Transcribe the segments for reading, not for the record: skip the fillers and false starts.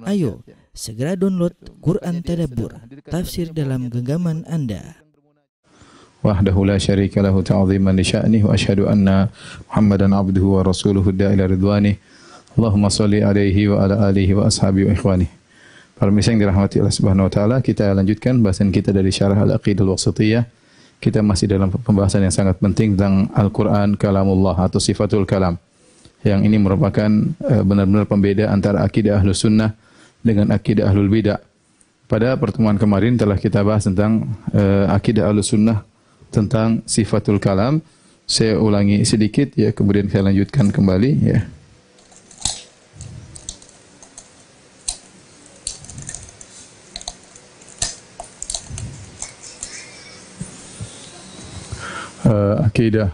Ayo, segera download Quran Tadabbur, tafsir dalam genggaman Anda. Wahdahu la syarika lahu ta'ziman li sya'nihi wa asyhadu anna Muhammadan abduhu wa rasuluhu da'ila ridwani. Allahumma shalli alaihi wa ala alihi wa ashabihi wa ikhwani. Para misal yang dirahmati Allah Subhanahu wa taala, kita lanjutkan bahasan kita dari Syarah Al-Aqidah Al-Wasithiyah. Kita masih dalam pembahasan yang sangat penting tentang Al-Qur'an kalamullah atau sifatul kalam. Yang ini merupakan benar-benar pembeda antara akidah Ahlus Sunnah dengan akidah Ahlul Bidah. Pada pertemuan kemarin telah kita bahas tentang akidah Ahlus Sunnah tentang sifatul kalam. Saya ulangi sedikit ya, kemudian saya lanjutkan kembali ya. Akidah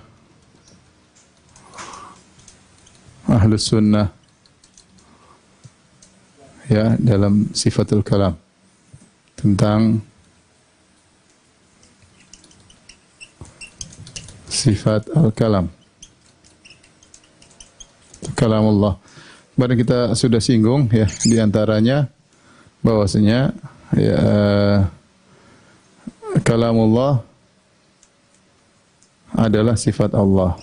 Ahlus Sunnah ya dalam sifatul kalam, tentang sifat al-kalam, kalamullah. Kemarin kita sudah singgung ya, diantaranya bahwasanya ya, kalamullah adalah sifat Allah.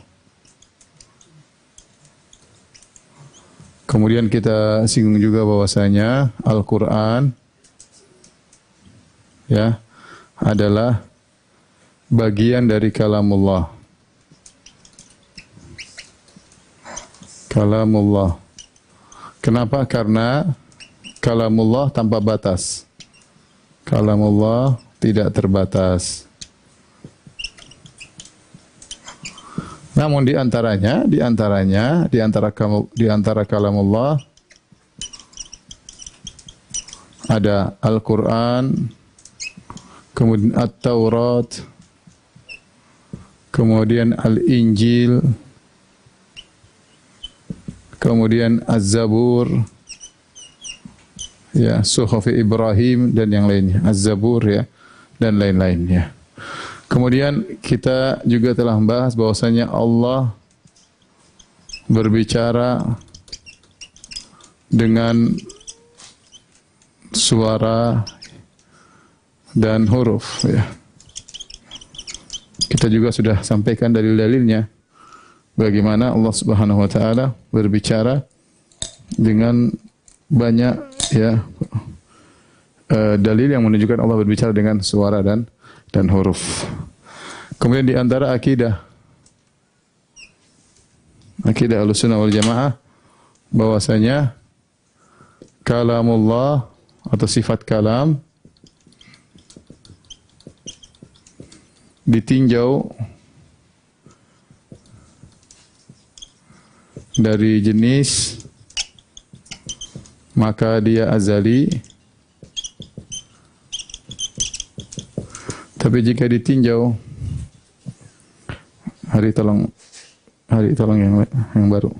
Kemudian kita singgung juga bahwasanya Al-Quran ya adalah bagian dari kalamullah. Kalamullah. Kenapa? Karena kalamullah tanpa batas. Kalamullah tidak terbatas. Namun di antara kalamullah ada Al-Quran, kemudian At-Taurat, kemudian Al-Injil, kemudian Az-Zabur, ya, Suhuf Ibrahim dan yang lainnya, Az-Zabur ya, dan lain-lainnya. Kemudian kita juga telah membahas bahwasanya Allah berbicara dengan suara dan huruf ya. Kita juga sudah sampaikan dalil-dalilnya bagaimana Allah Subhanahu wa taala berbicara dengan banyak ya dalil yang menunjukkan Allah berbicara dengan suara dan huruf. Kemudian di antara akidah Ahlussunnah wal Jamaah bahwasanya kalamullah atau sifat kalam ditinjau dari jenis, maka dia azali. Tapi jika ditinjau, hari tolong yang baru.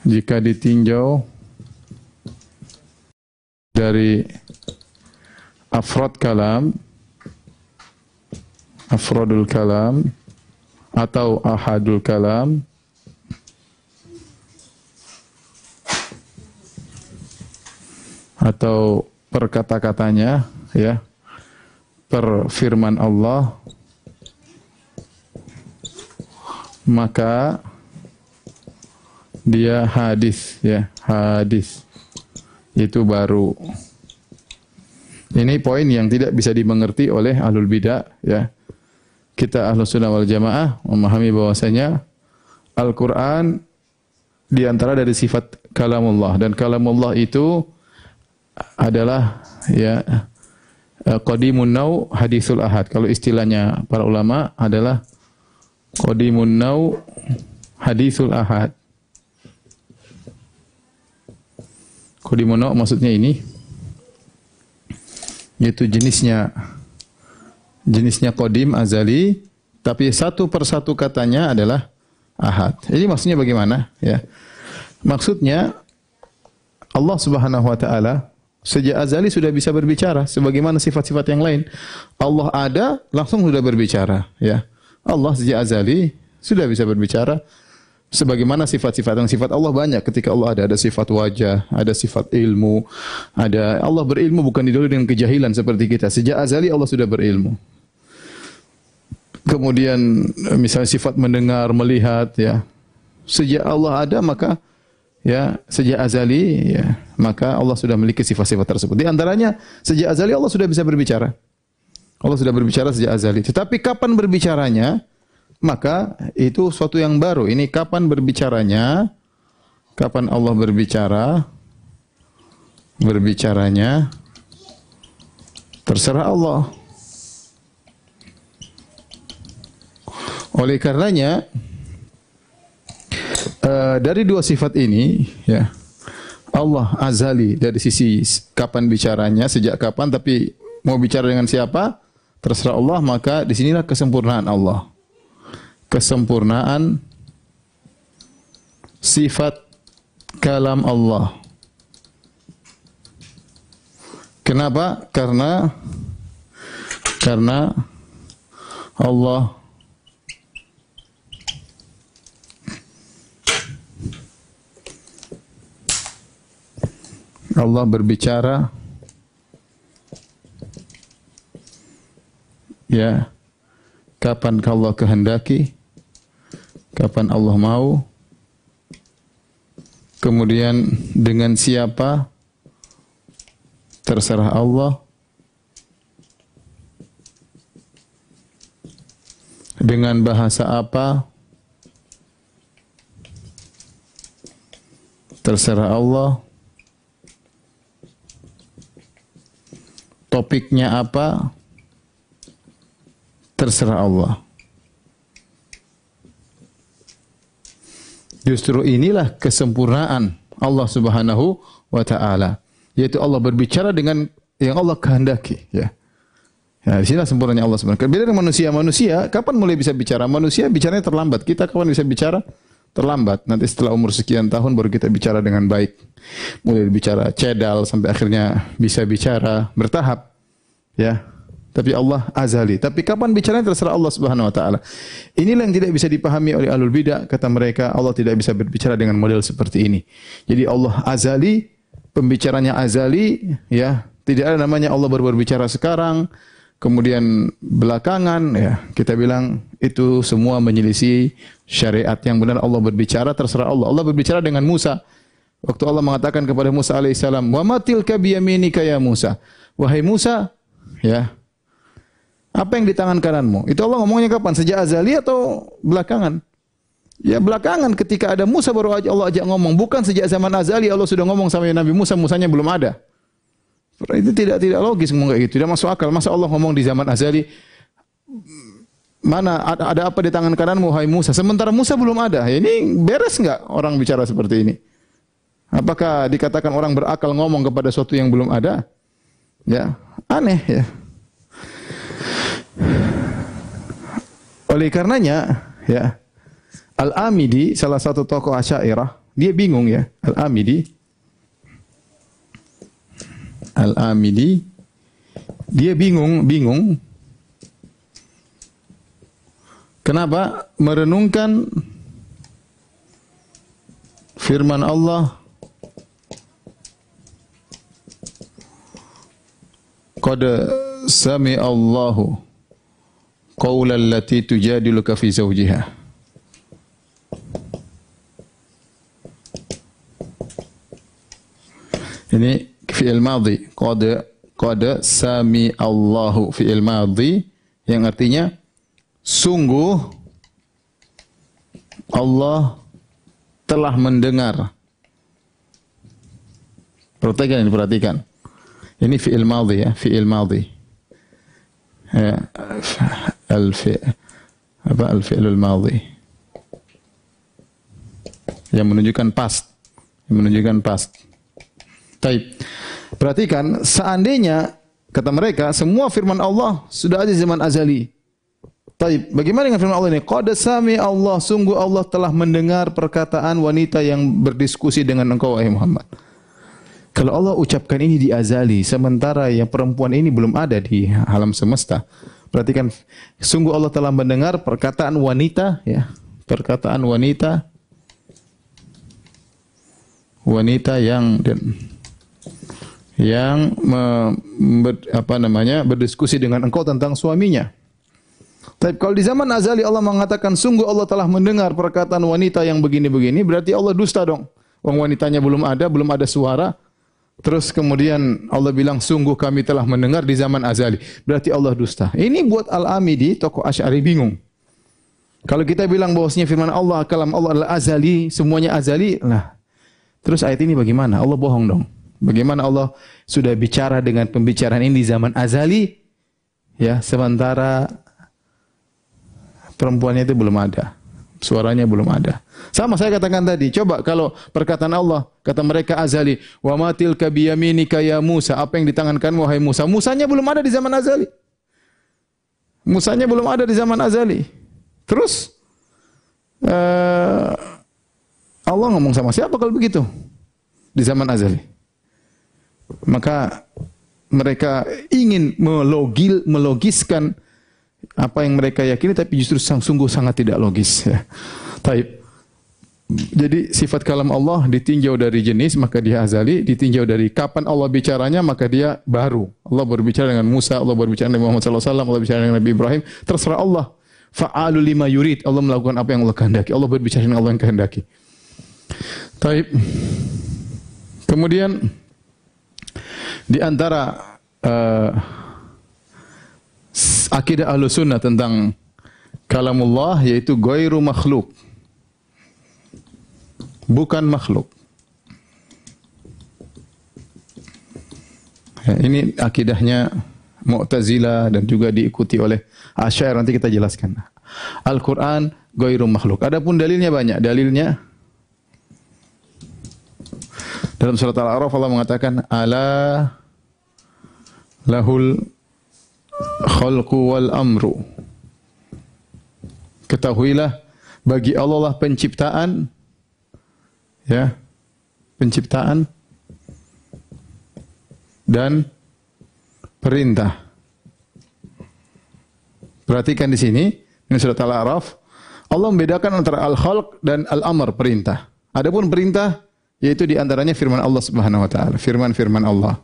Jika ditinjau dari afrad kalam, afradul kalam atau ahadul kalam, atau per kata-katanya ya, per firman Allah, maka dia hadis ya, hadis itu baru. Ini poin yang tidak bisa dimengerti oleh Ahlul Bidah ya. Kita Ahlus Sunnah wal Jamaah memahami bahwasanya Al-Qur'an diantara dari sifat kalamullah, dan kalamullah itu adalah ya qadimun nau hadisul ahad. Kalau istilahnya para ulama adalah qadimun nau hadisul ahad. Qadimun nau maksudnya ini, yaitu jenisnya qadim azali, tapi satu persatu katanya adalah ahad. Jadi maksudnya bagaimana ya? Maksudnya Allah Subhanahu wa taala sejak azali sudah bisa berbicara sebagaimana sifat-sifat yang lain. Allah ada, langsung sudah berbicara ya. Allah sejak azali sudah bisa berbicara Sebagaimana sifat-sifat yang sifat Allah banyak. Ketika Allah ada sifat wajah, ada sifat ilmu, ada Allah berilmu bukan didahului dengan kejahilan seperti kita. Sejak azali Allah sudah berilmu. Kemudian misalnya sifat mendengar, melihat, ya. Sejak Allah ada maka ya sejak azali ya maka Allah sudah memiliki sifat-sifat tersebut. Di antaranya sejak azali Allah sudah bisa berbicara. Allah sudah berbicara sejak azali. Tetapi kapan berbicaranya? Maka itu suatu yang baru. Ini kapan berbicaranya? Kapan Allah berbicara? Berbicaranya terserah Allah. Oleh karenanya dari dua sifat ini ya Allah azali dari sisi kapan bicaranya, sejak kapan, tapi mau bicara dengan siapa terserah Allah. Maka disinilah kesempurnaan Allah. Kesempurnaan sifat kalam Allah. Kenapa? Karena Allah berbicara ya kapan Allah kehendaki, kapan Allah mau, kemudian dengan siapa terserah Allah, dengan bahasa apa terserah Allah, topiknya apa terserah Allah. Justru inilah kesempurnaan Allah Subhanahu wa taala, yaitu Allah berbicara dengan yang Allah kehendaki, ya. Ya, di sinilah sempurnanya Allah Subhanahu wa taala. Beda dengan manusia. Manusia kapan mulai bisa bicara? Manusia bicaranya terlambat. Kita kapan bisa bicara? Terlambat. Nanti setelah umur sekian tahun baru kita bicara dengan baik. Mulai bicara cedal sampai akhirnya bisa bicara bertahap. Ya. Tapi Allah azali. Tapi kapan bicaranya terserah Allah Subhanahu wa taala. Inilah yang tidak bisa dipahami oleh ahlul bidah. Kata mereka Allah tidak bisa berbicara dengan model seperti ini. Jadi Allah azali, pembicaranya azali, ya. Tidak ada namanya Allah baru berbicara sekarang, kemudian belakangan, ya. Kita bilang itu semua menyelisih syariat. Yang benar Allah berbicara terserah Allah. Allah berbicara dengan Musa. Waktu Allah mengatakan kepada Musa alaihissalam, "Wa ma tilka biyaminika ya Musa?" Wahai Musa, ya. Apa yang di tangan kananmu? Itu Allah ngomongnya kapan? Sejak azali atau belakangan? Ya belakangan, ketika ada Musa baru Allah ajak ngomong. Bukan sejak zaman azali Allah sudah ngomong sama Nabi Musa, Musanya belum ada. Itu tidak logis ngomong kayak gitu. Tidak masuk akal. Masa Allah ngomong di zaman azali, mana ada apa di tangan kananmu hai Musa? Sementara Musa belum ada. Ya, ini beres enggak orang bicara seperti ini? Apakah dikatakan orang berakal ngomong kepada sesuatu yang belum ada? Ya, aneh ya. Oleh karenanya, ya, Al-Amidi, salah satu tokoh Asy'ariyah, dia bingung ya, Al-Amidi, dia bingung. Kenapa? Merenungkan firman Allah, qad sami Allahu qaulal lati tujadiluka fi zawjiha. Ini fi'il madhi, qad sami Allahu, fi'il madhi yang artinya sungguh Allah telah mendengar. Perhatikan. Ini fi'il madhi ya, fi'il madhi. Ya, al-fi'lul madhi yang menunjukkan past, Taib. Perhatikan, seandainya kata mereka semua firman Allah sudah ada di zaman azali. Taib. Bagaimana dengan firman Allah ini? Qad sami Allah, sungguh Allah telah mendengar perkataan wanita yang berdiskusi dengan engkau wahai Muhammad. Kalau Allah ucapkan ini di azali, sementara yang perempuan ini belum ada di alam semesta. Perhatikan, sungguh Allah telah mendengar perkataan wanita, ya, perkataan wanita wanita yang berdiskusi dengan engkau tentang suaminya. Tapi kalau di zaman azali Allah mengatakan sungguh Allah telah mendengar perkataan wanita yang begini-begini, berarti Allah dusta dong. Wong wanitanya belum ada suara. Terus kemudian Allah bilang sungguh kami telah mendengar di zaman azali. Berarti Allah dusta. Ini buat Al-Amidi, tokoh Asy'ari bingung. Kalau kita bilang bahwasanya firman Allah, kalam Allah adalah azali, semuanya azali, nah. Terus ayat ini bagaimana? Allah bohong dong. Bagaimana Allah sudah bicara dengan pembicaraan ini di zaman azali, ya, sementara perempuannya itu belum ada. Suaranya belum ada. Sama saya katakan tadi, coba kalau perkataan Allah, kata mereka azali, wa matil ka biyaminika ya Musa, apa yang di tangan kamu wahai Musa? Musanya belum ada di zaman azali. Musanya belum ada di zaman azali. Terus Allah ngomong sama siapa kalau begitu? Di zaman azali. Maka mereka ingin melogiskan apa yang mereka yakini, tapi justru sungguh sangat tidak logis. Ya. Taib. Jadi sifat kalam Allah ditinjau dari jenis, maka dia azali. Ditinjau dari kapan Allah bicaranya, maka dia baru. Allah berbicara dengan Musa, Allah berbicara dengan Muhammad SAW, Allah berbicara dengan Nabi Ibrahim. Terserah Allah. Fa'alu lima yurid. Allah melakukan apa yang Allah kehendaki. Allah berbicara dengan Allah yang kehendaki. Taib. Kemudian di antara akidah Ahlussunnah tentang kalamullah yaitu ghairu makhluk. Bukan makhluk. Ya, ini akidahnya Mu'tazilah dan juga diikuti oleh Asy'ari, nanti kita jelaskan. Al-Qur'an ghairu makhluk. Adapun dalilnya banyak. Dalilnya dalam surat Al-A'raf Allah mengatakan ala lahul khalqu wal amru. Ketahuilah bagi Allah lah penciptaan, ya, penciptaan dan perintah. Perhatikan di sini, ini surat Al-A'raf, Allah membedakan antara al-khalq dan al-amr, perintah. Adapun perintah yaitu di antaranya firman Allah Subhanahu wa taala, firman-firman Allah.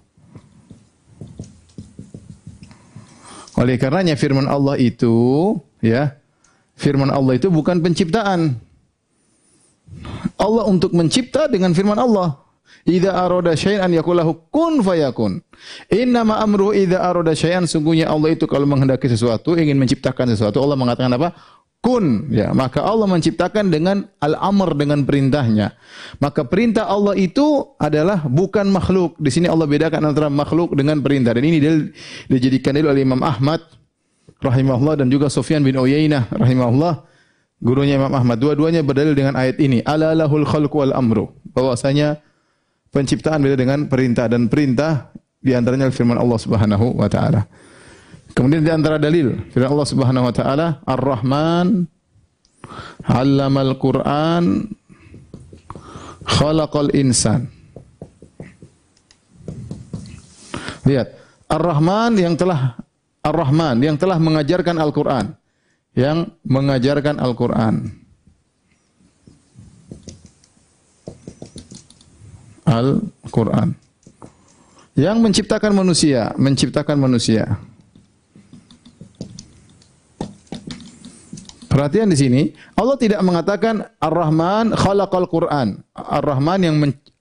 Oleh karenanya firman Allah itu, ya, firman Allah itu bukan penciptaan. Allah untuk mencipta dengan firman Allah. Idza arada syai'an yaqulahu kun fayakun. Innama amruhu idza arada syai'an, sungguhnya Allah itu kalau menghendaki sesuatu, ingin menciptakan sesuatu, Allah mengatakan apa? Kun, ya, maka Allah menciptakan dengan al-amr, dengan perintahnya. Maka perintah Allah itu adalah bukan makhluk. Di sini Allah bedakan antara makhluk dengan perintah. Dan ini dijadikan dalil oleh Imam Ahmad rahimahullah dan juga Sufyan bin Uyainah rahimahullah, gurunya Imam Ahmad. Dua-duanya berdalil dengan ayat ini, ala lahul khalqu wal amru. Bahwasanya penciptaan beda dengan perintah, dan perintah di antaranya firman Allah Subhanahu wa taala. Kemudian di antara dalil firman Allah Subhanahu wa taala, Ar-Rahman 'allamal Qur'an khalaqal insan. Lihat, Ar-Rahman yang telah mengajarkan Al-Qur'an, yang mengajarkan Al-Qur'an. Al-Qur'an. Yang menciptakan manusia. Perhatian di sini, Allah tidak mengatakan Ar-Rahman khalaqal Qur'an. Ar-Rahman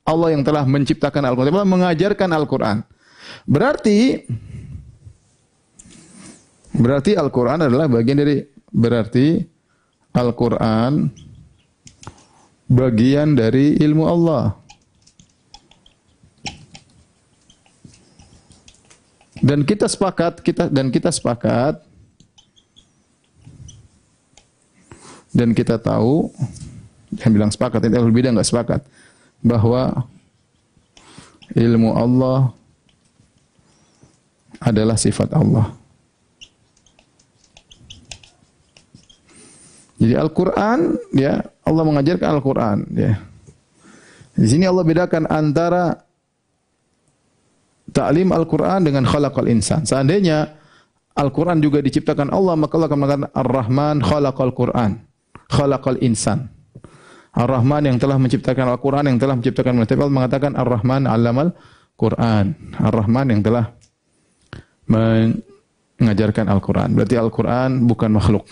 Allah yang telah menciptakan Al-Qur'an, Allah mengajarkan Al-Qur'an. Berarti Al-Qur'an adalah bagian dari, berarti Al-Qur'an bagian dari ilmu Allah. Dan kita sepakat dan kita tahu, yang bilang sepakat, yang ahlul bidah enggak sepakat, bahwa ilmu Allah adalah sifat Allah. Jadi Al-Qur'an, ya, Allah mengajarkan Al-Qur'an, ya. Di sini Allah bedakan antara ta'lim Al-Qur'an dengan khalaqal insan. Seandainya Al-Qur'an juga diciptakan Allah, maka Allah akan mengatakan Ar-Rahman khalaqal Qur'an, khalaqal insan. Ar-Rahman yang telah menciptakan Al-Quran, yang telah menciptakan manusia. Allah mengatakan Ar-Rahman 'allamal Quran. Ar-Rahman yang telah mengajarkan Al-Quran. Berarti Al-Quran bukan makhluk.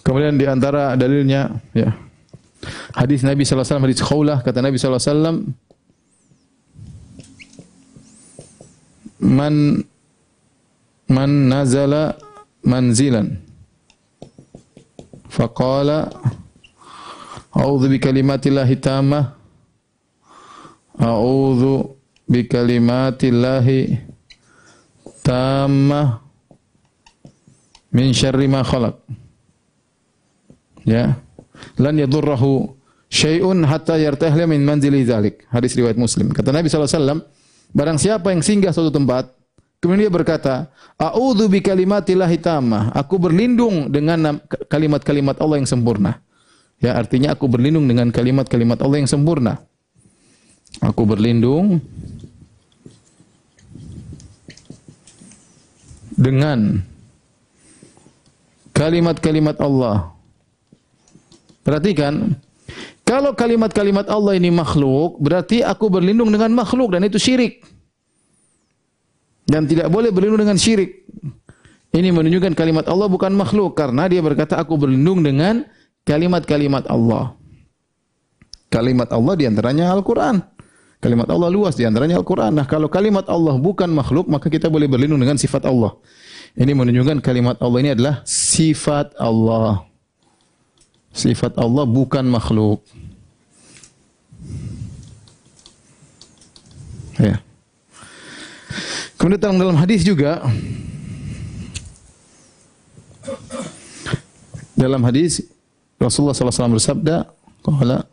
Kemudian di antara dalilnya, ya, hadis Nabi sallallahu alaihi wasallam, hadis Khawlah, kata Nabi sallallahu alaihi wasallam, man nazala manzilan faqala a'udzu bikalimatillahi tammah a'udzu bikalimatillahi tammah min syarri ma khalaq, ya, lan yadurruhu syai'un hatta yartahila min manzili dzalik. Hadis riwayat Muslim. Kata Nabi sallallahu alaihi wasallam, barang siapa yang singgah suatu tempat, kemudian dia berkata, a'udzu bikalimatillahi tammah, aku berlindung dengan kalimat-kalimat Allah yang sempurna. Ya, artinya aku berlindung dengan kalimat-kalimat Allah yang sempurna. Aku berlindung dengan kalimat-kalimat Allah. Perhatikan, kalau kalimat-kalimat Allah ini makhluk, berarti aku berlindung dengan makhluk, dan itu syirik. Dan tidak boleh berlindung dengan syirik. Ini menunjukkan kalimat Allah bukan makhluk, karena dia berkata aku berlindung dengan kalimat-kalimat Allah. Kalimat Allah diantaranya Al-Quran. Kalimat Allah luas, diantaranya Al-Quran. Nah, kalau kalimat Allah bukan makhluk, maka kita boleh berlindung dengan sifat Allah. Ini menunjukkan kalimat Allah ini adalah sifat Allah. Sifat Allah bukan makhluk. Ya. Kemudian dalam hadis juga, dalam hadis Rasulullah SAW bersabda, qala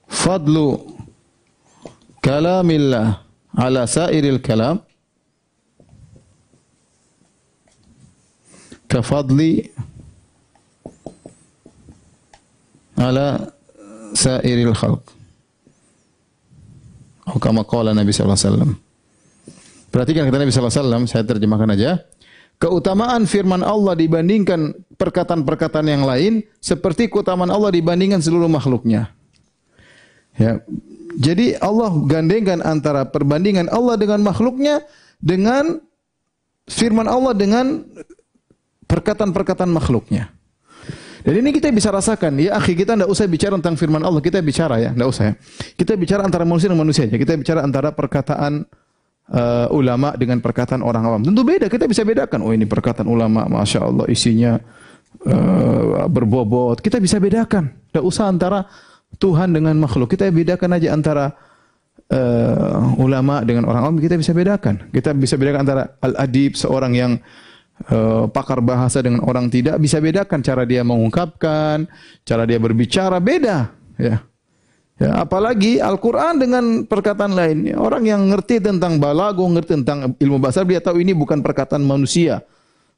fadlu kalamillah ala sairil kalam kafadli ala sairil khalq. Kama qala Nabi sallallahu alaihi wasallam. Perhatikan kata Nabi sallallahu alaihi wasallam, saya terjemahkan aja. Keutamaan firman Allah dibandingkan perkataan-perkataan yang lain seperti keutamaan Allah dibandingkan seluruh makhluknya. Ya. Jadi Allah gandengkan antara perbandingan Allah dengan makhluknya dengan firman Allah dengan perkataan-perkataan makhluknya. Dan ini kita bisa rasakan, ya akhi, kita tidak usah bicara tentang firman Allah, kita bicara ya, tidak usah ya. Kita bicara antara manusia dan manusia aja. Kita bicara antara perkataan ulama dengan perkataan orang awam. Tentu beda, kita bisa bedakan. Oh, ini perkataan ulama, masya Allah, isinya berbobot. Kita bisa bedakan. Tidak usah antara Tuhan dengan makhluk. Kita bedakan aja antara ulama dengan orang awam. Kita bisa bedakan. Kita bisa bedakan antara al-adib, seorang yang pakar bahasa, dengan orang tidak, bisa bedakan cara dia mengungkapkan, cara dia berbicara, beda. Ya. Ya, apalagi Al-Quran dengan perkataan lain. Orang yang ngerti tentang balaghah, ngerti tentang ilmu bahasa, dia tahu ini bukan perkataan manusia.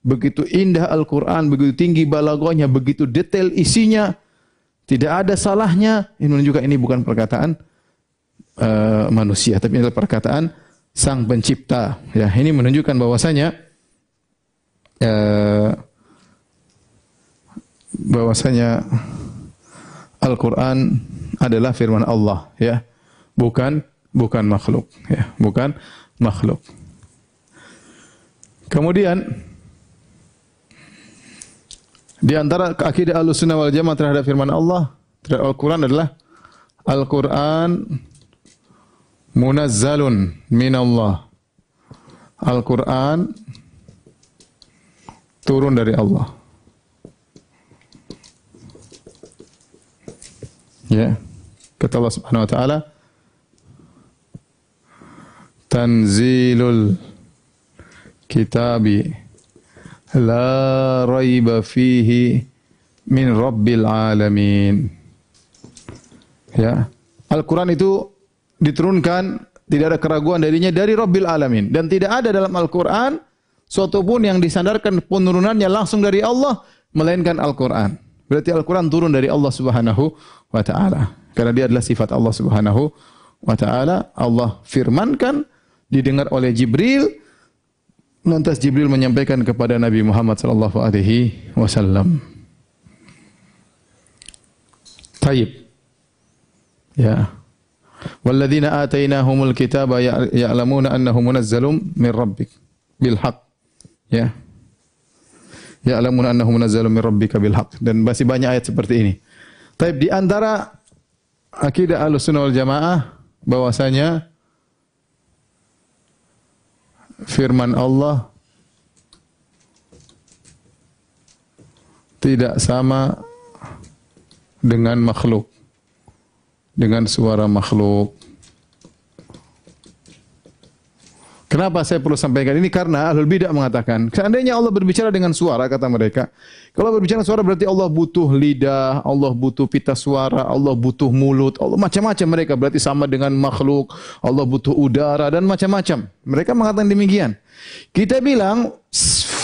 Begitu indah Al-Quran, begitu tinggi balaghahnya, begitu detail isinya, tidak ada salahnya. Ini menunjukkan ini bukan perkataan manusia, tapi ini adalah perkataan Sang Pencipta. Ya, ini menunjukkan bahwasanya Al-Quran adalah firman Allah, ya, bukan makhluk, ya, bukan makhluk. Kemudian di antara akidah Ahlussunnah wal Jamaah terhadap firman Allah, terhadap Al-Quran adalah Al-Quran munazzalun minallah. Al-Quran turun dari Allah. Ya. Kata Allah Subhanahu wa taala, tanzilul kitabi la raiba fihi min rabbil alamin. Ya. Al-Quran itu diturunkan, tidak ada keraguan darinya, dari Rabbil Alamin. Dan tidak ada dalam Al-Quran suatu pun yang disandarkan penurunannya langsung dari Allah, melainkan Al-Quran. Berarti Al-Quran turun dari Allah Subhanahu wa ta'ala. Karena dia adalah sifat Allah Subhanahu wa ta'ala. Allah firmankan, didengar oleh Jibril, Lantas Jibril menyampaikan kepada Nabi Muhammad sallallahu alaihi wasallam. Taib. Ya. Walladzina atainahumul kitaba ya'lamuna annahu munazzalun min rabbik bil haqq. Ya. Ya'lamuna annahu munazzalun min rabbika bil haqq. Dan masih banyak ayat seperti ini. Taib, di antara akidah Ahlussunnah wal Jamaah bahwasanya firman Allah tidak sama dengan makhluk, dengan suara makhluk. Kenapa saya perlu sampaikan ini? Karena Ahlul Bidah mengatakan, seandainya Allah berbicara dengan suara, kata mereka, kalau berbicara suara berarti Allah butuh lidah, Allah butuh pita suara, Allah butuh mulut, Allah macam-macam mereka, berarti sama dengan makhluk, Allah butuh udara dan macam-macam. Mereka mengatakan demikian. Kita bilang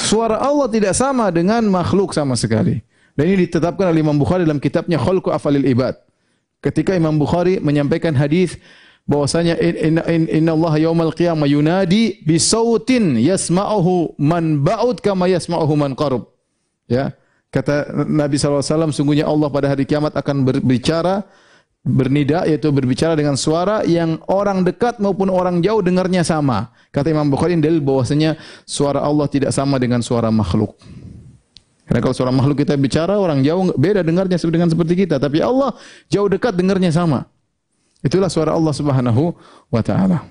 suara Allah tidak sama dengan makhluk sama sekali. Dan ini ditetapkan oleh Imam Bukhari dalam kitabnya Khalqu Af'alil Ibad. Ketika Imam Bukhari menyampaikan hadis bahwasanya inna Allah yaumal qiyamah yunadi bi sautin yasma'uhu man ba'ud kama yasma'uhu man qarub. Ya, kata Nabi SAW, sungguhnya Allah pada hari kiamat akan berbicara, bernida, yaitu berbicara dengan suara yang orang dekat maupun orang jauh dengarnya sama. Kata Imam Bukhari, dalil bahwasanya suara Allah tidak sama dengan suara makhluk. Karena kalau suara makhluk kita bicara, orang jauh beda dengarnya dengan seperti kita, tapi Allah jauh dekat dengarnya sama. Itulah suara Allah Subhanahu wa taala.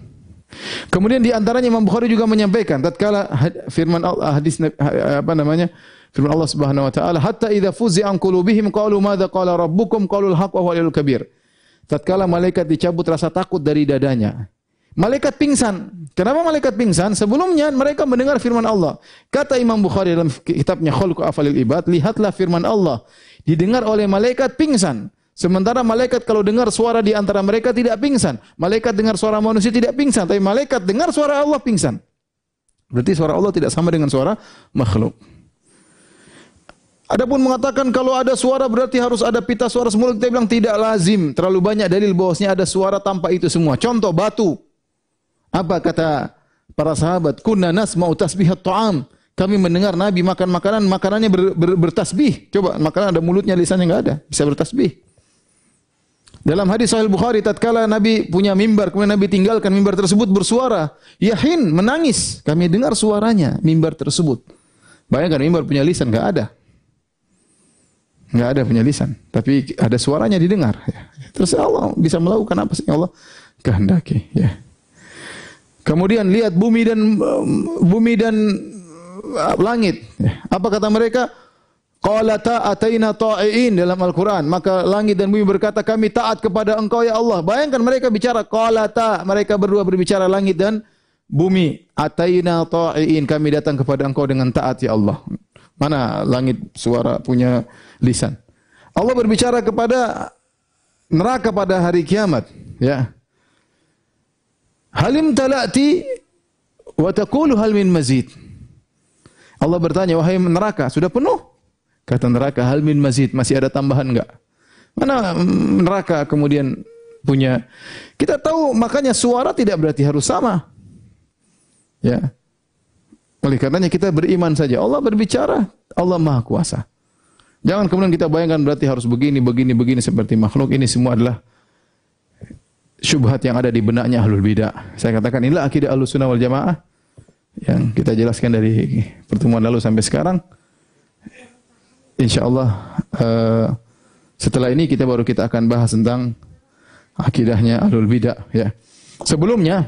Kemudian di antaranya Imam Bukhari juga menyampaikan tatkala firman hadis firman Allah Subhanahu wa taala, hatta idza fuzi'a an qulubihim qalu madza qala rabbukum qalul haqq wa huwal kabir. Tatkala malaikat dicabut rasa takut dari dadanya, malaikat pingsan. Kenapa malaikat pingsan? Sebelumnya mereka mendengar firman Allah. Kata Imam Bukhari dalam kitabnya Khalqu Af'alil Ibad, lihatlah firman Allah didengar oleh malaikat pingsan. Sementara malaikat kalau dengar suara di antara mereka tidak pingsan. Malaikat dengar suara manusia tidak pingsan, tapi malaikat dengar suara Allah pingsan. Berarti suara Allah tidak sama dengan suara makhluk. Adapun mengatakan kalau ada suara berarti harus ada pita suara semula, kita bilang tidak lazim. Terlalu banyak dalil bahwasanya ada suara tanpa itu semua. Contoh batu. Apa kata para sahabat? Kunna nasma'u tasbihat ta'am. Kami mendengar Nabi makan makanan, makanannya bertasbih. Coba makanan ada mulutnya, lisannya enggak ada, bisa bertasbih. Dalam hadis Sahih Bukhari, tatkala Nabi punya mimbar, kemudian Nabi tinggalkan mimbar tersebut bersuara, yahin, menangis. Kami dengar suaranya mimbar tersebut. Bayangkan mimbar punya lisan, enggak ada. Enggak ada punya lisan, tapi ada suaranya didengar. Terus Allah bisa melakukan apa sih Allah kehendaki, ya. Kemudian lihat bumi dan langit. Apa kata mereka? Qalata ataina ta'iin dalam Al-Quran. Maka langit dan bumi berkata, kami taat kepada engkau ya Allah. Bayangkan mereka bicara qalata. Mereka berdua berbicara langit dan bumi. Ataina ta'iin. Kami datang kepada engkau dengan taat ya Allah. Mana langit suara punya lisan. Allah berbicara kepada neraka pada hari kiamat. Ya. Halim talati wa taqulu hal min mazid. Allah bertanya, wahai neraka, sudah penuh? Kata neraka, hal min mazid, masih ada tambahan enggak? Mana neraka kemudian punya? Kita tahu makanya suara tidak berarti harus sama. Ya. Oleh karenanya kita beriman saja. Allah berbicara, Allah Maha Kuasa. Jangan kemudian kita bayangkan berarti harus begini seperti makhluk. Ini semua adalah syubhat yang ada di benaknya Ahlul Bidah. Saya katakan inilah akidah Ahlussunnah wal Jamaah yang kita jelaskan dari pertemuan lalu sampai sekarang. InsyaAllah setelah ini kita akan bahas tentang akidahnya Ahlul Bidah, ya. Sebelumnya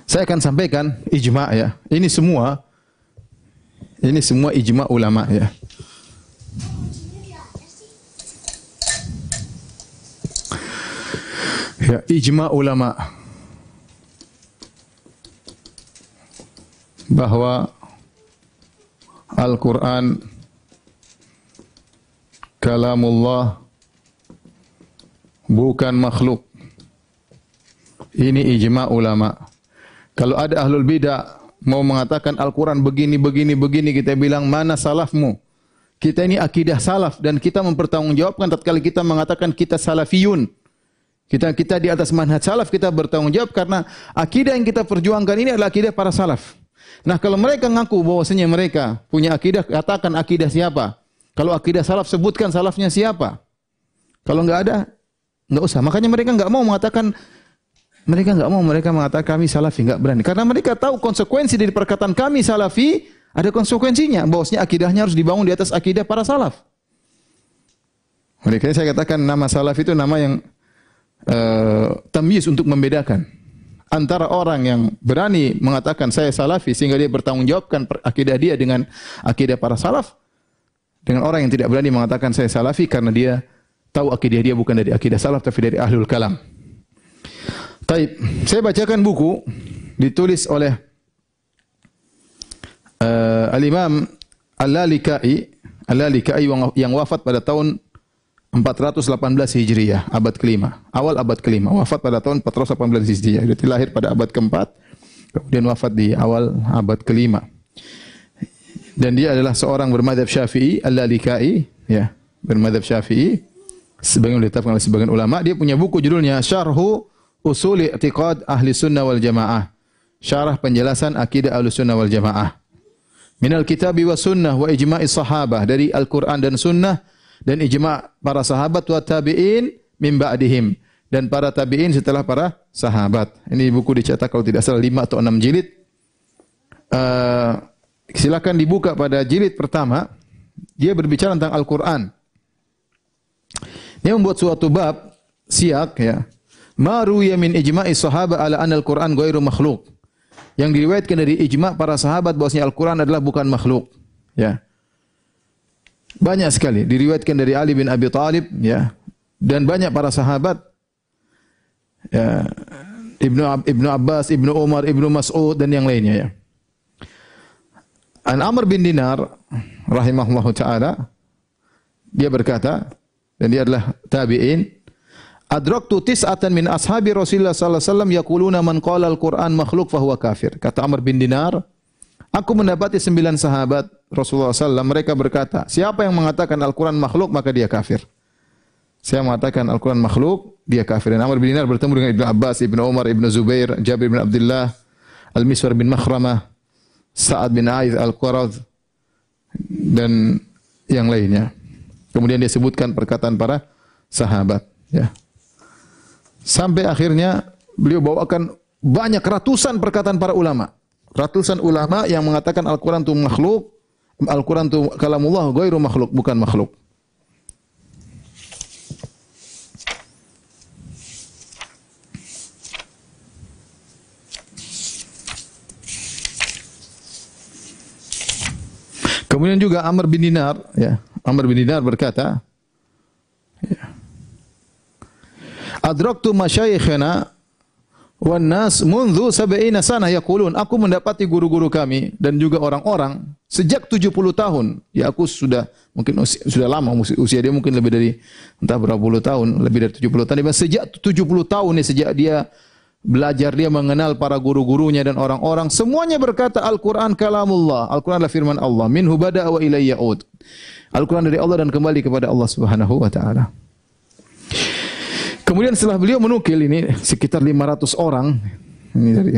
saya akan sampaikan ijma', ya. Ini semua ijma' ulama, ya. Ya, ijma' ulama bahwa Al-Quran kalamullah, bukan makhluk. Ini ijma' ulama. Kalau ada Ahlul Bidah mau mengatakan Al-Quran begini, kita bilang mana salafmu? Kita ini akidah salaf dan kita mempertanggungjawabkan tatkala kita mengatakan kita salafiyun. Kita di atas manhaj salaf, kita bertanggung jawab karena akidah yang kita perjuangkan ini adalah akidah para salaf. Nah, kalau mereka ngaku bahwasanya mereka punya akidah, katakan akidah siapa? Kalau akidah salaf, sebutkan salafnya siapa? Kalau enggak ada, enggak usah. Makanya mereka enggak mau mengatakan, mereka mengatakan kami salafi, enggak berani. Karena mereka tahu konsekuensi dari perkataan kami salafi, ada konsekuensinya. Bahwasanya akidahnya harus dibangun di atas akidah para salaf. Mereka saya katakan nama salaf itu nama yang tamyiz untuk membedakan antara orang yang berani mengatakan saya salafi sehingga dia bertanggungjawabkan akidah dia dengan akidah para salaf, dengan orang yang tidak berani mengatakan saya salafi karena dia tahu akidah dia bukan dari akidah salaf tapi dari ahlul kalam. Taib, saya bacakan buku ditulis oleh Al-Imam Al-Lalikai yang wafat pada tahun 418 Hijriyah, abad kelima, awal abad kelima, wafat pada tahun 418 Hijriyah. Dia lahir pada abad keempat, kemudian wafat di awal abad kelima. Dan dia adalah seorang bermadzhab Syafi'i, Al-Lalikai, ya, bermadzhab Syafi'i. Sebagian ditetapkan oleh sebagian ulama. Dia punya buku judulnya Syarhu Usuli I'tiqad Ahli Sunnah wal Jamaah. Syarah penjelasan akidah Ahli Sunnah wal Jamaah. Minal kitabi wa sunnah wa ijma'i sahabah, dari Al-Quran dan sunnah dan ijma' para sahabat wa tabi'in min ba'dihim, dan para tabi'in setelah para sahabat. Ini buku dicetak kalau tidak salah 5 atau 6 jilid. Silakan dibuka pada jilid pertama. Dia berbicara tentang Al-Quran. Dia membuat suatu bab siyak, ya. Ma ruwiya min ijma'i sahabah ala anna al-Quran ghairu makhluk. Yang diriwayatkan dari ijma' para sahabat bahwasanya Al-Quran adalah bukan makhluk, ya. Banyak sekali diriwayatkan dari Ali bin Abi Thalib, ya, dan banyak para sahabat, ya, Ibnu Abbas, Ibnu Umar, Ibnu Mas'ud dan yang lainnya, ya. An Amr bin Dinar rahimahullahu taala, dia berkata, dan dia adalah tabi'in, adraktu tis'atan min ashabi Rasulullah sallallahu alaihi wasallam yaquluna man qala al-Qur'an makhluk fa huwa kafir. Kata Amr bin Dinar, aku mendapati 9 sahabat Rasulullah SAW, mereka berkata, siapa yang mengatakan Al-Quran makhluk, maka dia kafir. Saya mengatakan Al-Quran makhluk, dia kafir. Dan Amr bin Dinar bertemu dengan Ibnu Abbas, Ibnu Umar, Ibnu Zubair, Jabir bin Abdullah, Al-Miswar bin Makhramah, Sa'ad bin Aiz Al-Quradh, dan yang lainnya. Kemudian dia sebutkan perkataan para sahabat, ya. Sampai akhirnya beliau bawakan banyak ratusan perkataan para ulama. Ratusan ulama yang mengatakan Al-Quran itu makhluk, Al-Quran itu kalamullah, ghairu makhluk, bukan makhluk. Kemudian juga Amr bin Dinar, ya, Amr bin Dinar berkata, ya, adraktu masyayikhana wan nas mundu 70 sanah yaqulun, aku mendapati guru-guru kami dan juga orang-orang sejak 70 tahun. Ya, aku sudah mungkin sudah lama, usia dia mungkin lebih dari entah berapa puluh tahun, lebih dari 70 tahun. Sejak 70 tahun nih, sejak dia belajar, dia mengenal para guru-gurunya dan orang-orang, semuanya berkata Al-Qur'an kalamullah. Al-Qur'an adalah firman Allah. Minhu bada'a wa ilayya ya'ud. Al-Qur'an dari Allah dan kembali kepada Allah Subhanahu wa taala. Kemudian setelah beliau menukil ini sekitar 500 orang, ini dari,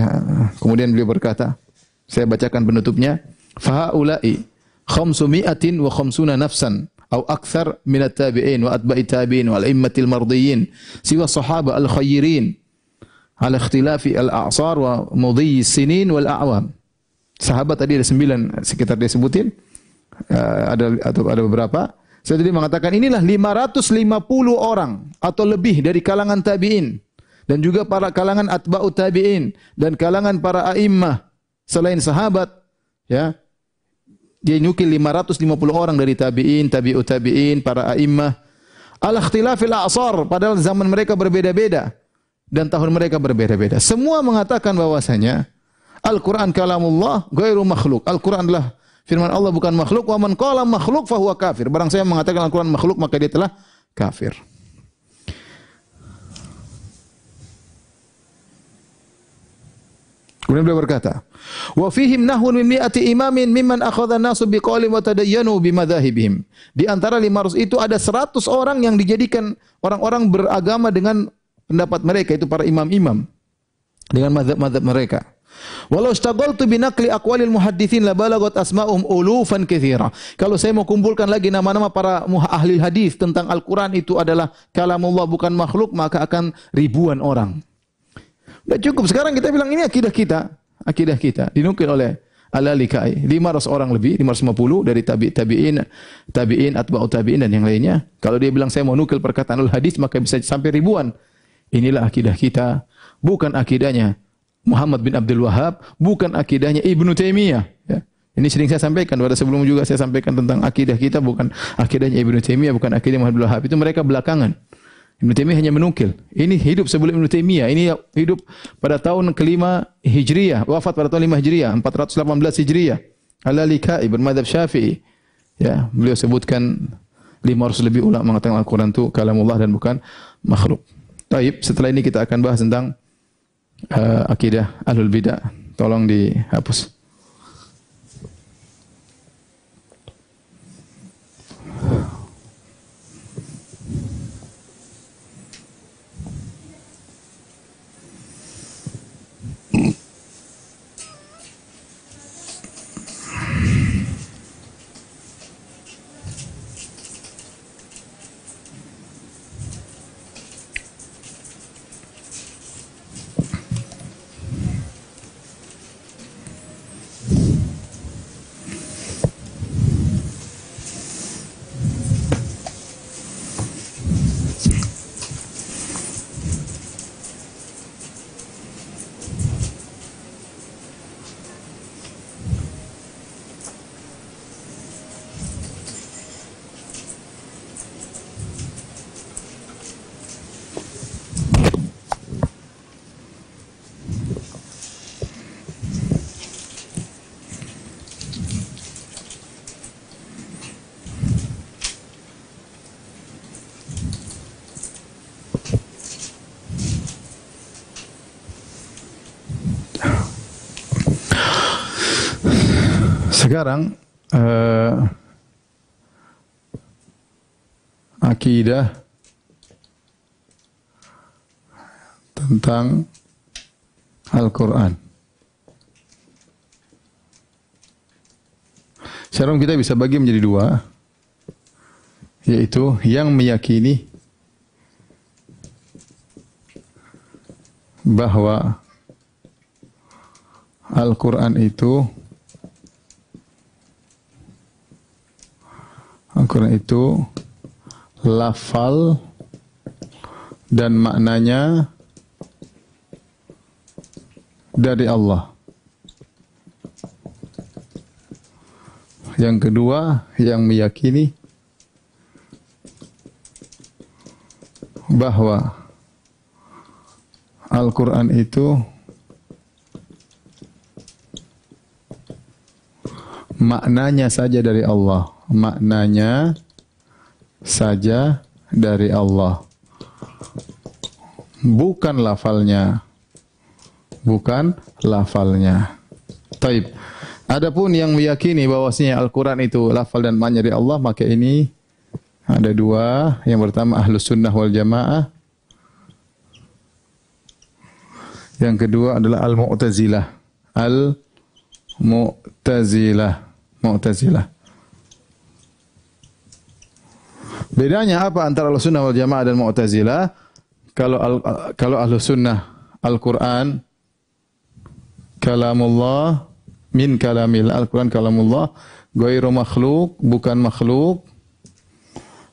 kemudian beliau berkata, saya bacakan penutupnya, fahaula'i khamsumi'atin wa khamsuna nafsan atau akthar min at-tabi'in wa atba'i tabi'in wal a'immatil mardiyyin siwa sahaba al-khayrin ala ikhtilafi al-a'sar wa mudhi sinin wal a'wam. Sahabat tadi ada 9 sekitar dia sebutin, ada beberapa. Saya tadi mengatakan inilah 550 orang atau lebih dari kalangan tabi'in dan juga para kalangan atba'u tabi'in dan kalangan para a'immah selain sahabat, ya. Dia nyukil 550 orang dari tabi'in, tabi'u tabi'in, para a'immah. Al-ikhtilafil a'sar, padahal zaman mereka berbeda-beda dan tahun mereka berbeda-beda. Semua mengatakan bahwasanya Al-Quran kalamullah ghairu makhluk. Al-Quran adalah firman Allah, bukan makhluk. Wa man qala makhluk fa huwa kafir. Barang saya mengatakan Al-Quran makhluk, maka dia telah kafir. Kemudian beliau berkata, wa fihim nahwun min mi'ati imamin mimman akhadha an-nasu biqaulin wa tadayyanu bimadzahibihim. Di antara 500 itu ada 100 orang yang dijadikan orang-orang beragama dengan pendapat mereka, itu para imam-imam, dengan mazhab-mazhab mereka. Walau istaghaltu binaqli aqwalil muhadditsin la balagat asma'um ulufan katsira. Kalau saya mau kumpulkan lagi nama-nama para ahli hadis tentang Al-Qur'an itu adalah kalamullah bukan makhluk, maka akan ribuan orang. Sudah cukup. Sekarang kita bilang ini akidah kita. Akidah kita dinukil oleh Al-Lalikai 500 orang lebih, 550 dari tabi'in, atba'ut tabi'in dan yang lainnya. Kalau dia bilang saya mau nukil perkataan al-hadis maka bisa sampai ribuan. Inilah akidah kita, bukan akidahnya Muhammad bin Abdul Wahhab, bukan akidahnya Ibnu Taimiyah. Ya. Ini sering saya sampaikan, pada sebelum juga saya sampaikan tentang akidah kita, bukan akidahnya Ibnu Taimiyah, bukan akidah Muhammad bin Abdul Wahhab. Itu mereka belakangan. Ibnu Taimiyah hanya menukil. Ini hidup sebelum Ibnu Taimiyah. Ini hidup pada tahun kelima Hijriyah, wafat pada tahun 5 Hijriyah, 418 Hijriyah. Al-Lalikai bermadzhab Syafi'i. Ya, beliau sebutkan 500 lebih ulama mengatakan Al-Qur'an itu kalamullah dan bukan makhluk. Baik, setelah ini kita akan bahas tentang akidah ahlul bidah. Tolong dihapus. Sekarang akidah tentang Al-Quran. Sekarang kita bisa bagi menjadi dua, yaitu yang meyakini bahwa Al-Quran itu lafal dan maknanya dari Allah. Yang kedua, yang meyakini bahwa Al-Quran itu maknanya saja dari Allah. Maknanya saja dari Allah. Bukan lafalnya. Bukan lafalnya. Taib. Adapun yang meyakini bahwasanya Al-Quran itu lafal dan maknanya dari Allah, maka ini ada dua. Yang pertama Ahlus Sunnah wal Jamaah. Yang kedua adalah Al-Mu'tazilah. Mu'tazilah. Bedanya apa antara Ahlus Sunnah wal Jamaah dan Mu'tazilah? Kalau Ahlus Sunnah Al-Quran kalamullah min kalamil, Al-Quran kalamullah ghairu makhluk, bukan makhluk.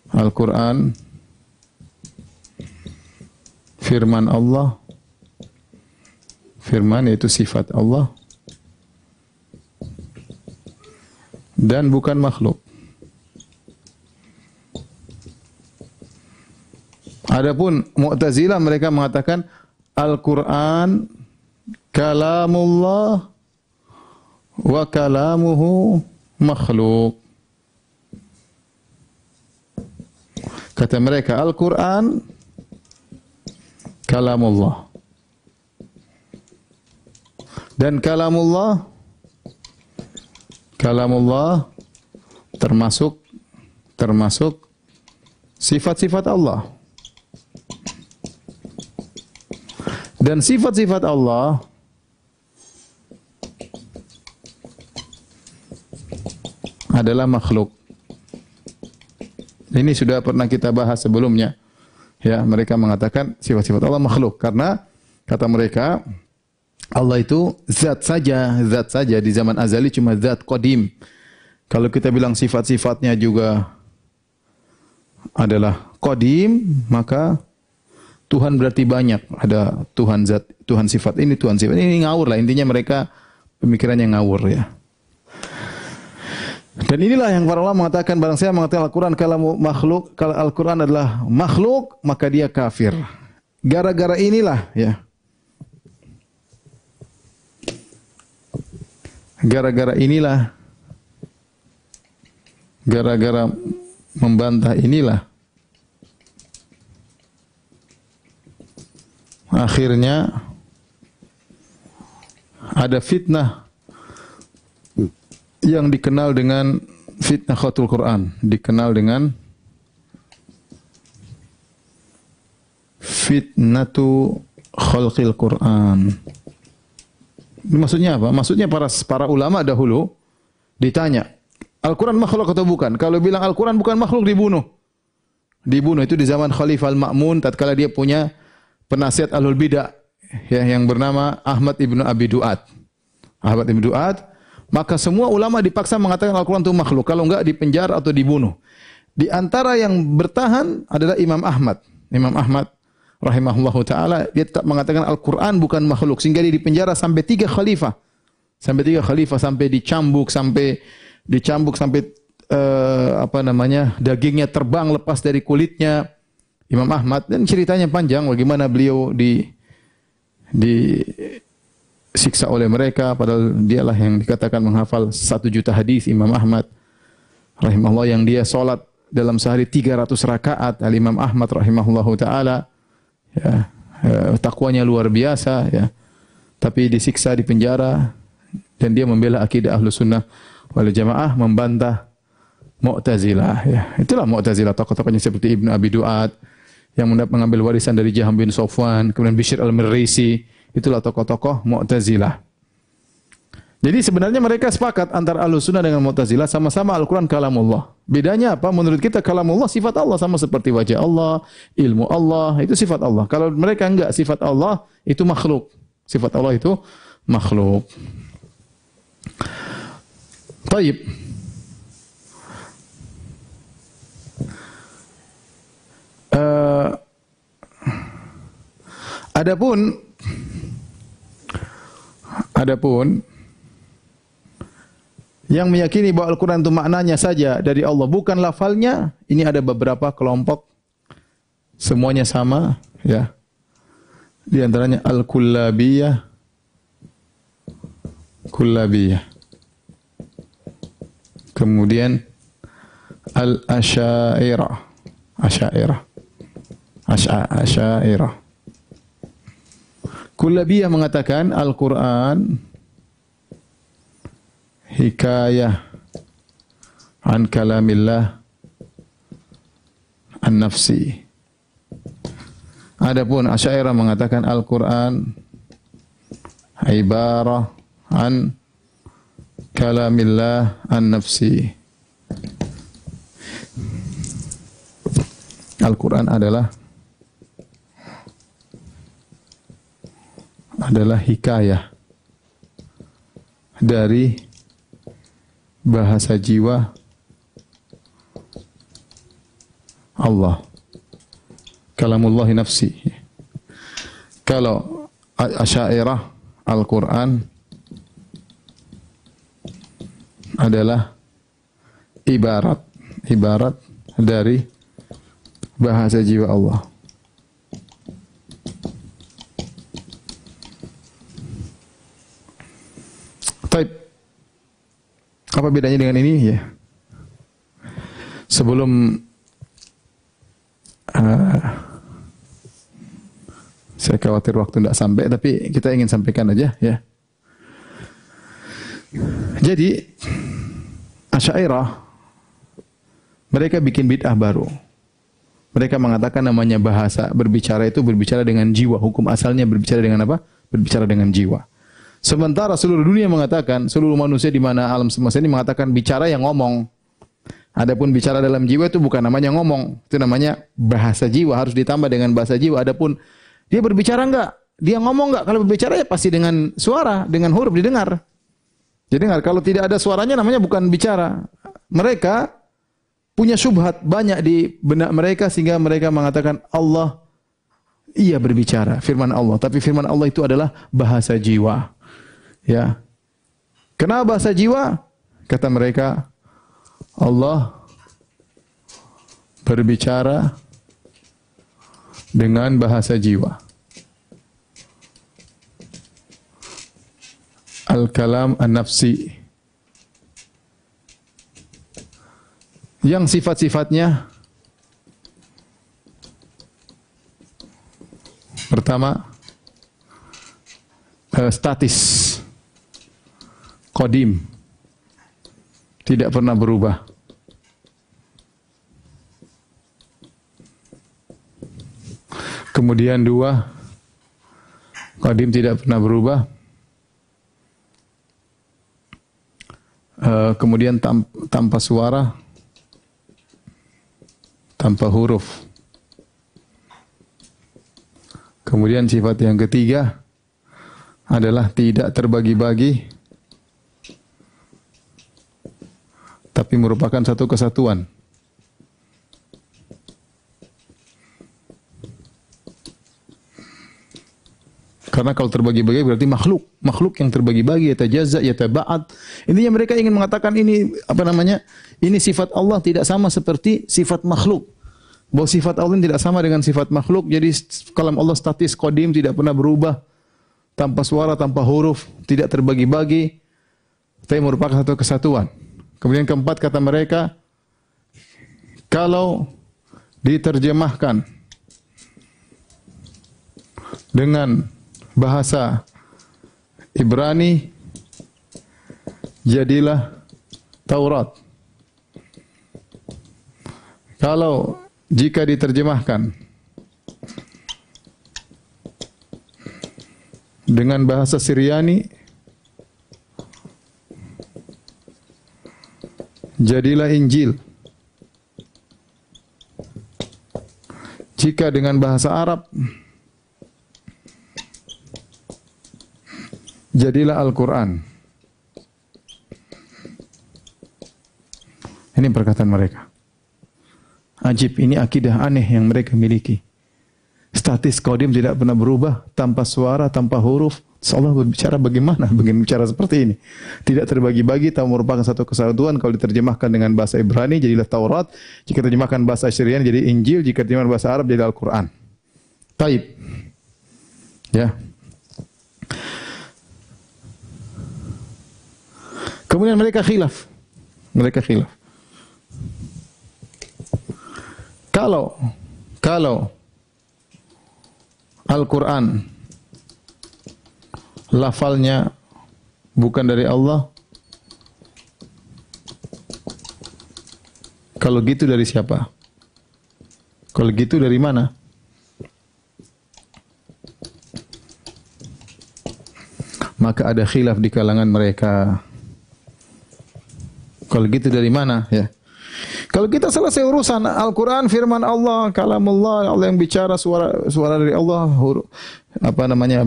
Al-Quran firman Allah. Firman yaitu sifat Allah dan bukan makhluk. Adapun Mu'tazilah mereka mengatakan Al-Quran kalamullah wa kalamuhu makhluk. Kata mereka Al-Quran kalamullah dan kalamullah termasuk sifat-sifat Allah. Dan sifat-sifat Allah adalah makhluk. Ini sudah pernah kita bahas sebelumnya. Ya, mereka mengatakan sifat-sifat Allah makhluk karena kata mereka Allah itu zat saja di zaman azali cuma zat qadim. Kalau kita bilang sifat-sifatnya juga adalah qadim, maka Tuhan berarti banyak. Ada Tuhan zat, Tuhan sifat ini, Tuhan sifat ini, ngawur lah. Intinya mereka pemikirannya ngawur ya. Dan inilah yang para ulama mengatakan, barang saya mengatakan Al-Quran kalau makhluk, kalau Al-Quran adalah makhluk, maka dia kafir. Gara-gara inilah ya. Gara-gara inilah, gara-gara membantah inilah, akhirnya ada fitnah yang dikenal dengan fitnah khatul Quran, dikenal dengan fitnatu khalqil Quran. Maksudnya apa? Maksudnya para ulama dahulu ditanya, Al-Quran makhluk atau bukan? Kalau bilang Al-Quran bukan makhluk, dibunuh. Dibunuh itu di zaman Khalifah Al-Ma'mun tatkala dia punya penasihat Ahlul Bidah ya, yang bernama Ahmad ibnu Abi Du'ad. Ahmad ibnu Du'ad, maka semua ulama dipaksa mengatakan Al-Quran itu makhluk. Kalau enggak dipenjara atau dibunuh. Di antara yang bertahan adalah Imam Ahmad. Imam Ahmad rahimahullahu taala, dia tetap mengatakan Al-Quran bukan makhluk, sehingga dia dipenjara sampai 3 khalifah. Sampai dicambuk sampai dagingnya terbang lepas dari kulitnya Imam Ahmad, dan ceritanya panjang bagaimana beliau disiksa oleh mereka, padahal dialah yang dikatakan menghafal 1 juta hadis. Imam Ahmad rahimahullah yang dia salat dalam sehari 300 rakaat. Al-Imam Ahmad rahimahullahu taala ya, takwanya luar biasa ya, tapi disiksa, dipenjara, dan dia membela akidah Ahlus Sunnah wal Jamaah, membantah Mu'tazilah ya. Itulah Mu'tazilah, tokoh-tokohnya seperti Ibnu Abi Du'ad yang mengambil warisan dari Jaham bin Safwan, kemudian Bishr al-Mirrisi. Itulah tokoh-tokoh Mu'tazilah. Jadi sebenarnya mereka sepakat antara Ahlus Sunnah dengan Mu'tazilah, sama-sama Al-Quran kalamullah. Bedanya apa? Menurut kita kalamullah sifat Allah, sama seperti wajah Allah, ilmu Allah, itu sifat Allah. Kalau mereka enggak, sifat Allah itu makhluk. Sifat Allah itu makhluk. Taib. Adapun yang meyakini bahwa Al-Quran itu maknanya saja dari Allah, bukan lafalnya, ini ada beberapa kelompok, semuanya sama ya. Di antaranya Al-Kullabiyah, kemudian Al-Asy'ariyah, Asy'ariyah. Kullabiyah mengatakan Al-Quran hikayah an kalamillah an-nafsi. Adapun Asy'ariyah mengatakan Al-Quran ibarah an kalamillah an-nafsi. Al-Quran adalah hikayah dari bahasa jiwa Allah. Kalamullahi nafsi. Kalau Asy'ariyah, Al-Quran adalah ibarat dari bahasa jiwa Allah. Baik. Apa bedanya dengan ini ya? Sebelum saya khawatir waktu tidak sampai, tapi kita ingin sampaikan aja ya. Jadi Asy'ariyah mereka bikin bid'ah baru. Mereka mengatakan namanya bahasa, berbicara itu berbicara dengan jiwa. Hukum asalnya berbicara dengan apa? Berbicara dengan jiwa. Sementara seluruh dunia mengatakan, seluruh manusia di mana alam semesta ini mengatakan bicara yang ngomong. Adapun bicara dalam jiwa itu bukan namanya ngomong, itu namanya bahasa jiwa, harus ditambah dengan bahasa jiwa. Adapun dia berbicara enggak? Dia ngomong enggak? Kalau berbicara ya pasti dengan suara, dengan huruf didengar. Didengar. Kalau tidak ada suaranya namanya bukan bicara. Mereka punya syubhat banyak di benak mereka sehingga mereka mengatakan Allah iya berbicara, firman Allah, tapi firman Allah itu adalah bahasa jiwa. Ya. Kenapa bahasa jiwa? Kata mereka, Allah berbicara dengan bahasa jiwa. Al-kalam an-nafsi. Yang sifat-sifatnya pertama statis. Qadim, tidak pernah berubah. Kemudian dua, qadim tidak pernah berubah. Kemudian tanpa suara, tanpa huruf. Kemudian sifat yang ketiga adalah tidak terbagi-bagi, tapi merupakan satu kesatuan. Karena kalau terbagi-bagi berarti makhluk. Makhluk yang terbagi-bagi, yatajazza, yataba'ad. Intinya mereka ingin mengatakan ini, ini sifat Allah tidak sama seperti sifat makhluk. Bahwa sifat Allah tidak sama dengan sifat makhluk. Jadi kalam Allah statis, qadim, tidak pernah berubah. Tanpa suara, tanpa huruf, tidak terbagi-bagi. Tapi merupakan satu kesatuan. Kemudian keempat kata mereka, kalau diterjemahkan dengan bahasa Ibrani, jadilah Taurat. Kalau jika diterjemahkan dengan bahasa Syriani, jadilah Injil. Jika dengan bahasa Arab, jadilah Al-Quran. Ini perkataan mereka. Ajib, ini akidah aneh yang mereka miliki. Statis qadim tidak pernah berubah, tanpa suara, tanpa huruf. Allah berbicara bagaimana? Bagaimana bicara seperti ini? Tidak terbagi-bagi, tapi merupakan satu kesatuan. Kalau diterjemahkan dengan bahasa Ibrani, jadilah Taurat. Jika diterjemahkan bahasa Syriani, jadi Injil. Jika diterjemahkan bahasa Arab, jadi Al-Quran. Taib. Ya. Kemudian mereka khilaf. Mereka khilaf. Kalau Al-Quran lafalnya bukan dari Allah, kalau gitu dari siapa? Kalau gitu dari mana? Maka ada khilaf di kalangan mereka. Kalau gitu dari mana? Ya. Kalau kita selesai urusan Al-Quran, firman Allah, kalamullah, Allah yang bicara, suara dari Allah,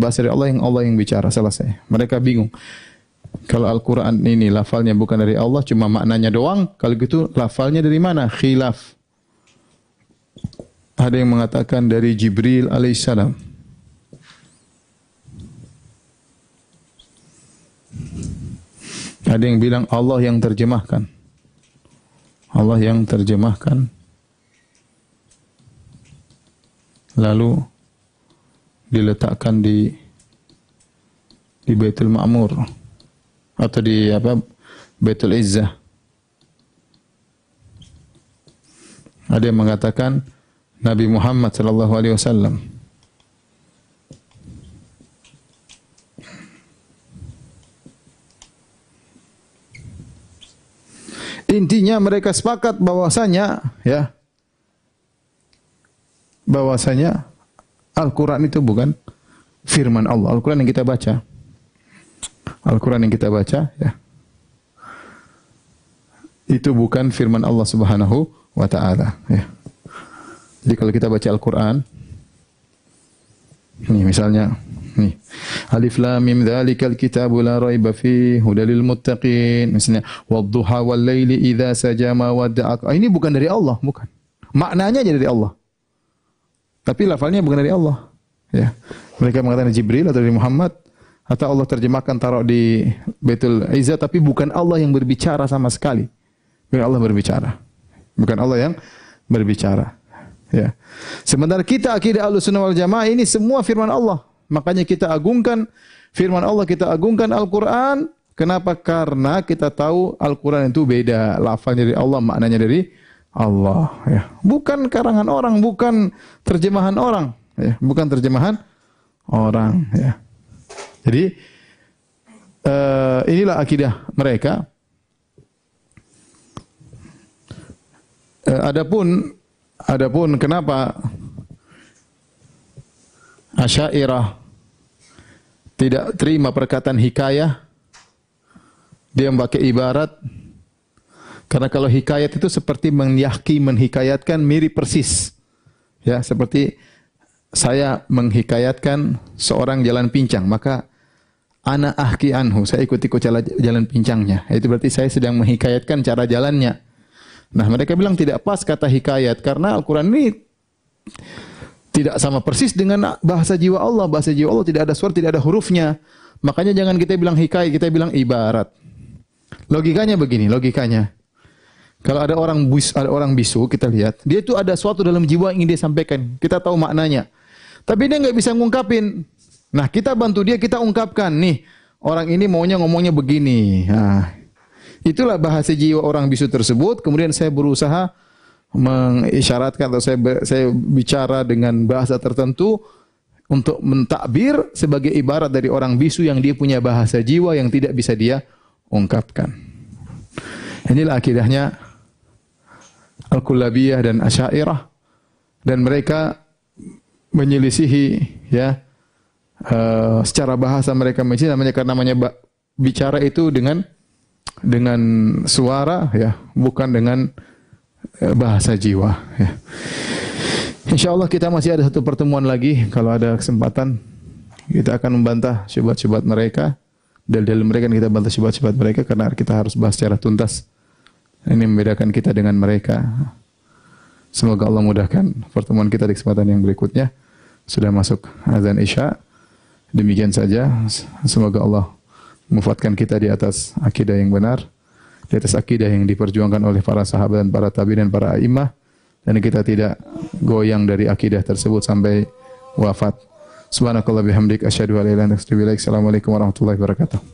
bahasa dari Allah yang bicara, selesai. Mereka bingung. Kalau Al-Quran ini lafalnya bukan dari Allah, cuma maknanya doang, kalau gitu lafalnya dari mana? Khilaf. Ada yang mengatakan dari Jibril alaihissalam. Ada yang bilang Allah yang terjemahkan. Allah yang terjemahkan. Lalu diletakkan di Baitul Ma'mur atau di Baitul Izzah. Ada yang mengatakan Nabi Muhammad sallallahu alaihi wasallam. Intinya mereka sepakat bahwasanya Al-Quran itu bukan firman Allah. Al-Quran yang kita baca Al-Quran yang kita baca, ya, itu bukan firman Allah Subhanahu wa Ta'ala. Ya. Jadi kalau kita baca Al-Quran, nih misalnya, nih, Alif Lam Mim Dzalikal Kitabu la raiba fihi hudal lil muttaqin. Misalnya, wadduha wal laili idza saja ma wadda'ak. Ini bukan dari Allah, bukan. Maknanya aja dari Allah. Tapi lafalnya bukan dari Allah. Ya. Mereka mengatakan Jibril atau dari Muhammad, atau Allah terjemahkan taruh di Baitul Izzah, tapi bukan Allah yang berbicara sama sekali. Bukan Allah berbicara. Bukan Allah yang berbicara. Ya. Sementara kita akidah Ahlussunnah wal Jamaah ini semua firman Allah. Makanya kita agungkan firman Allah, kita agungkan Al-Quran. Kenapa? Karena kita tahu Al-Quran itu beda. Lafalnya dari Allah, maknanya dari Allah. Ya. Bukan karangan orang, bukan terjemahan orang. Ya. Bukan terjemahan orang. Ya. Jadi inilah akidah mereka. Adapun kenapa Asy'ariyah tidak terima perkataan hikayah, dia memakai ibarat, karena kalau hikayat itu seperti menghikayatkan mirip persis. Ya, seperti saya menghikayatkan seorang jalan pincang, maka ana ahki anhu, saya ikut-ikut jalan pincangnya. Itu berarti saya sedang menghikayatkan cara jalannya. Nah, mereka bilang tidak pas kata hikayat karena Al-Quran ini tidak sama persis dengan bahasa jiwa Allah. Bahasa jiwa Allah tidak ada suara, tidak ada hurufnya. Makanya jangan kita bilang hikayat, kita bilang ibarat. Logikanya begini, logikanya. Kalau ada orang bisu, kita lihat, dia itu ada suatu dalam jiwa yang ingin dia sampaikan. Kita tahu maknanya. Tapi dia nggak bisa ngungkapin. Nah, kita bantu dia, kita ungkapkan. Nih, orang ini maunya ngomongnya begini. Nah, itulah bahasa jiwa orang bisu tersebut. Kemudian saya berusaha mengisyaratkan atau saya bicara dengan bahasa tertentu untuk mentakbir sebagai ibarat dari orang bisu yang dia punya bahasa jiwa yang tidak bisa dia ungkapkan. Inilah akidahnya Al-Kullabiyah dan Asy'ariyah, dan mereka menyelisihi ya secara bahasa mereka namanya bicara itu dengan suara ya, bukan dengan bahasa jiwa ya. Insyaallah kita masih ada satu pertemuan lagi, kalau ada kesempatan kita akan membantah syubhat-syubhat mereka, dalil-dalil mereka, dan kita bantah syubhat-syubhat mereka karena kita harus bahas secara tuntas. Ini membedakan kita dengan mereka. Semoga Allah mudahkan pertemuan kita di kesempatan yang berikutnya. Sudah masuk azan Isya. Demikian saja. Semoga Allah memufatkan kita di atas akidah yang benar, di atas akidah yang diperjuangkan oleh para sahabat dan para tabi'in dan para a'imah, dan kita tidak goyang dari akidah tersebut sampai wafat. Subhanakallah bihamdik asyhadu an la ilaha illa anta astaghfiruka wa atubu ilaik. Assalamualaikum warahmatullahi wabarakatuh.